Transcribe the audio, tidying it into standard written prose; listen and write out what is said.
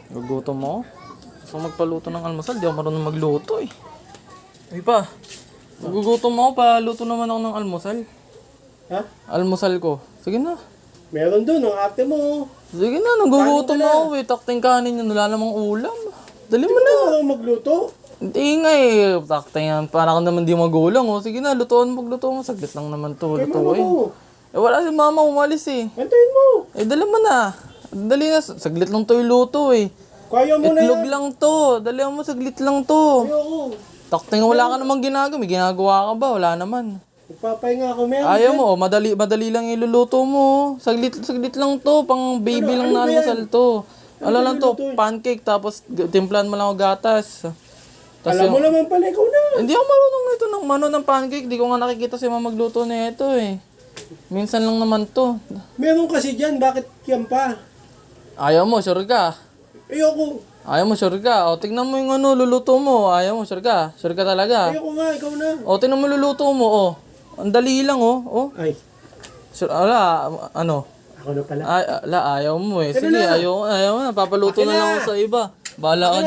Gugutom mo? Gusto ko magpaluto ng almusal, di ako marunong magluto eh. Ay pa, nagugutom ako, paluto naman ako ng almusal. Ha? Almusal ko. Sige na. Meron doon, ang ate mo. Sige na, nagugutom Kanin ka na. ako eh. Takting kanin yan, wala namang ulam. Dali mo na. Ano magluto? Hindi nga eh. Takting yan, parang naman di magulang oh. Sige na, lutuan mo, magluto mo. Saglit lang naman to, Kay mama lutuin. mo. Eh wala si mama, umalis eh. Antayin mo. Eh dali mo na. Dali na, saglit lang to yung luto eh. Kaya mo na Itlog yan. lang to. Dali mo, saglit lang to. Ayoko. Takting wala ka namang ginagawa. May ginagawa ka ba? Wala naman. Magpapahinga ako. Meron Ayaw dyan. mo, madali lang iluluto mo. Saglit lang to, pang baby lang na ano ba almusal to. Ano Ano lang to, lulutuin? pancake, tapos timplan mo lang ako gatas. Tas Alam mo naman pala, ikaw na. hindi ako marunong nito ng ng pancake. Di ko nga nakikita si mama magluto na ito eh. Minsan lang naman to. Meron kasi dyan, bakit yan pa? Ayaw mo, sure ka. Ayoko. Ayaw mo, sure ka. O, tignan mo yung luluto mo. Ayaw mo, sure ka. Sure ka talaga. Ayoko nga, ikaw na. O, tignan mo luluto mo, o. Ang dali lang, o. Ay, Sure, ala, ano? ako na pala. Ay, ala, ayaw mo eh. Ano Sige, na? ayaw na. Papaluto Akin na lang na. ako sa iba. Bahala ka.